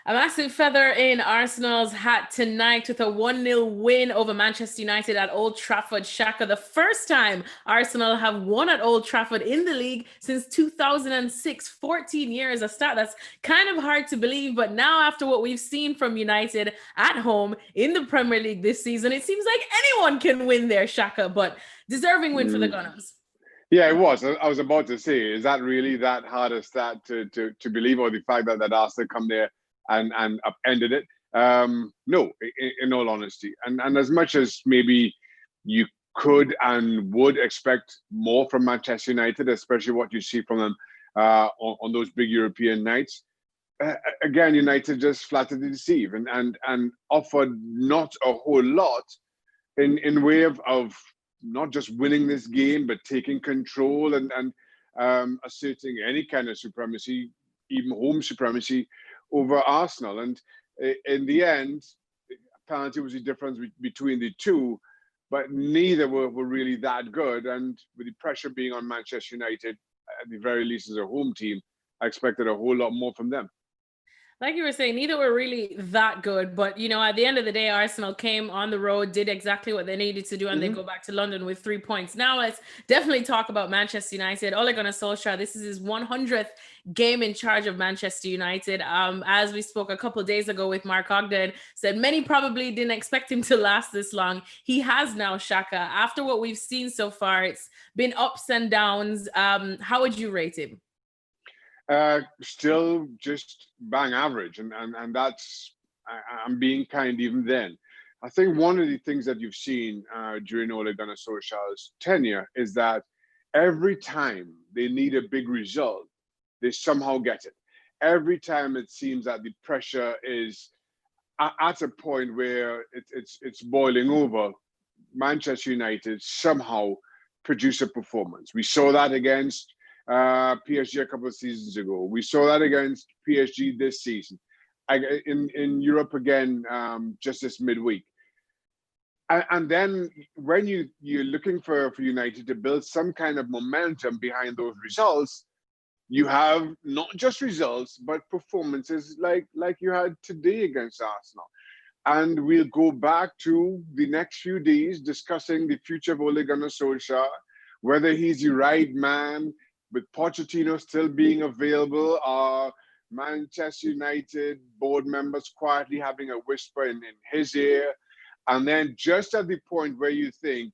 A massive feather in Arsenal's hat tonight with a 1-0 win over Manchester United at Old Trafford. Shaka, the first time Arsenal have won at Old Trafford in the league since 2006, 14 years, a stat that's kind of hard to believe. But now, after what we've seen from United at home in the Premier League this season, it seems like anyone can win there, Shaka, but deserving win for the Mm. Gunners. Yeah, it was. I was about to say, is that really that hard a stat to believe, or the fact that Arsenal come there and upended it? No, in all honesty. And as much as maybe you could and would expect more from Manchester United, especially what you see from them on those big European nights, again, United just flattered to deceive and offered not a whole lot in way of not just winning this game, but taking control and asserting any kind of supremacy, even home supremacy, over Arsenal. And in the end, penalty was the difference between the two, but neither were really that good. And with the pressure being on Manchester United, at the very least as a home team, I expected a whole lot more from them. Like you were saying, neither were really that good. But, at the end of the day, Arsenal came on the road, did exactly what they needed to do, and they go back to London with 3 points. Now let's definitely talk about Manchester United. Ole Gunnar Solskjaer, this is his 100th game in charge of Manchester United. As we spoke a couple of days ago with Mark Ogden, said many probably didn't expect him to last this long. He has now, Shaka. After what we've seen so far, it's been ups and downs. How would you rate him? Still just bang average, and that's I'm being kind even then. I think one of the things that you've seen during Ole Gunnar Solskjaer's tenure is that every time they need a big result, they somehow get it. Every time it seems that the pressure is at a point where it's boiling over, Manchester United somehow produce a performance. We saw that against PSG a couple of seasons ago. We saw that against PSG this season. In Europe again, just this midweek. And then when you're looking for United to build some kind of momentum behind those results, you have not just results, but performances like you had today against Arsenal. And we'll go back to the next few days discussing the future of Ole Gunnar Solskjaer, whether he's the right man, with Pochettino still being available, are Manchester United board members quietly having a whisper in his ear. And then just at the point where you think,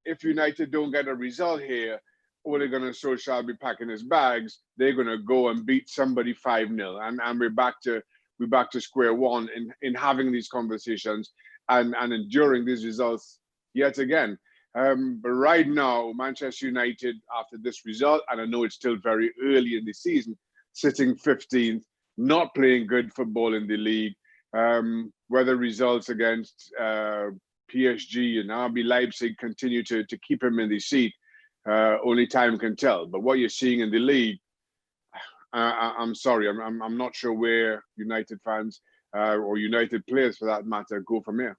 if United don't get a result here, Ole Gunnar Solskjaer will be packing his bags. They're going to go and beat somebody 5-0. And we're back to square one in having these conversations and enduring these results yet again. But right now, Manchester United, after this result, and I know it's still very early in the season, sitting 15th, not playing good football in the league. Whether results against PSG and RB Leipzig continue to keep him in the seat, only time can tell. But what you're seeing in the league, I'm sorry, I'm not sure where United fans or United players, for that matter, go from here.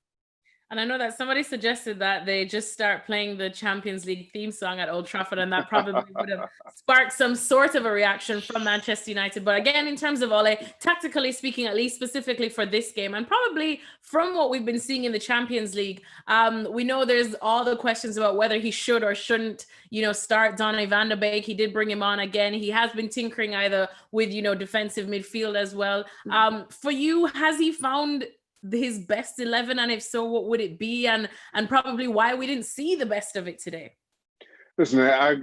And I know that somebody suggested that they just start playing the Champions League theme song at Old Trafford, and that probably would have sparked some sort of a reaction from Manchester United. But again, in terms of Ole, tactically speaking, at least specifically for this game, and probably from what we've been seeing in the Champions League, we know there's all the questions about whether he should or shouldn't, start Donny Van de Beek. He did bring him on again. He has been tinkering either with, defensive midfield as well. For you, has he found his best 11, and if so, what would it be, and probably why we didn't see the best of it today? Listen, I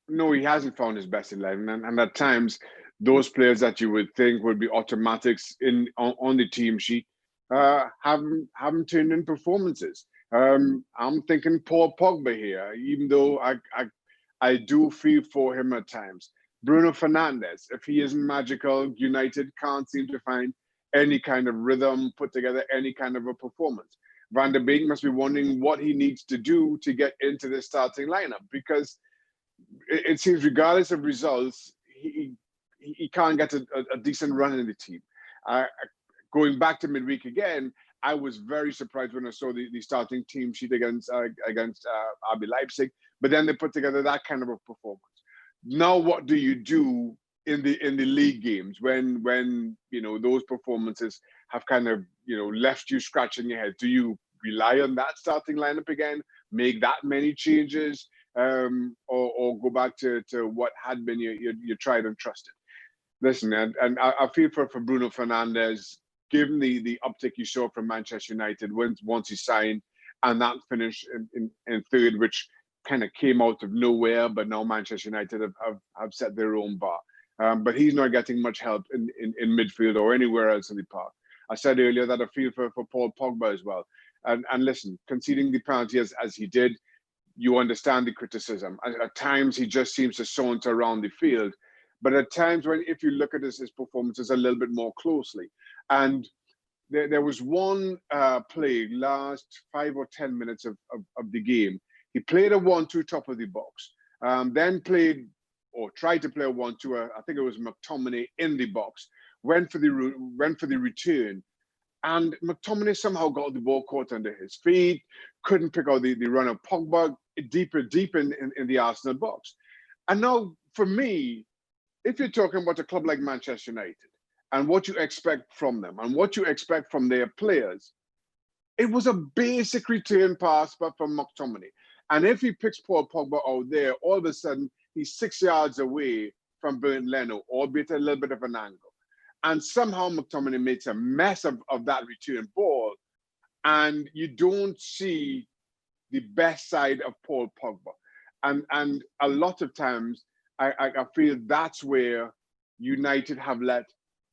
no, he hasn't found his best 11, and at times those players that you would think would be automatics on the team sheet haven't turned in performances. I'm thinking Paul Pogba here, even though I do feel for him at times. Bruno Fernandes, if he isn't magical, United can't seem to find any kind of rhythm, put together any kind of a performance. Van de Beek must be wondering what he needs to do to get into the starting lineup, because it seems regardless of results, he can't get a decent run in the team. Going back to midweek again, I was very surprised when I saw the starting team sheet against RB Leipzig, but then they put together that kind of a performance. Now, what do you do in the league games when those performances have kind of left you scratching your head? Do you rely on that starting lineup again, make that many changes, or go back to what had been your tried and trusted? Listen, and I feel for Bruno Fernandes, given the uptick you saw from Manchester United once he signed, and that finish in third, which kind of came out of nowhere, but now Manchester United have set their own bar. But he's not getting much help in midfield or anywhere else in the park. I said earlier that I feel for Paul Pogba as well. And listen, conceding the penalty as he did, you understand the criticism. At times, he just seems to saunter around the field. But at times, if you look at his performances a little bit more closely, and there was one play last 5 or 10 minutes of the game. He played a 1-2 top of the box, then played or tried to play a 1-2. I think it was McTominay in the box. Went for the return, and McTominay somehow got the ball caught under his feet. Couldn't pick out the run of Pogba deep in the Arsenal box. And now, for me, if you're talking about a club like Manchester United and what you expect from them and what you expect from their players, it was a basic return pass but from McTominay. And if he picks Paul Pogba out there, all of a sudden he's 6 yards away from Bernd Leno, albeit a little bit of an angle. And somehow McTominay makes a mess of that return ball, and you don't see the best side of Paul Pogba. And a lot of times, I feel that's where United have let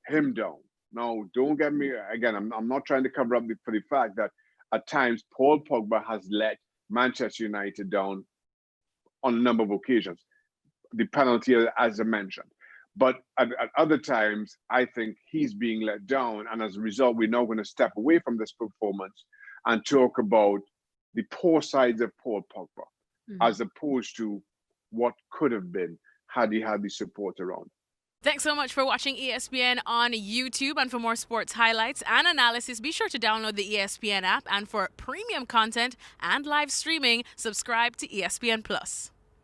him down. Now, don't get me, again, I'm not trying to cover up for the fact that at times Paul Pogba has let Manchester United down on a number of occasions. The penalty, as I mentioned. But at other times, I think he's being let down. And as a result, we're now going to step away from this performance and talk about the poor sides of Paul Pogba, as opposed to what could have been had he had the support around. Thanks so much for watching ESPN on YouTube. And for more sports highlights and analysis, be sure to download the ESPN app. And for premium content and live streaming, subscribe to ESPN Plus.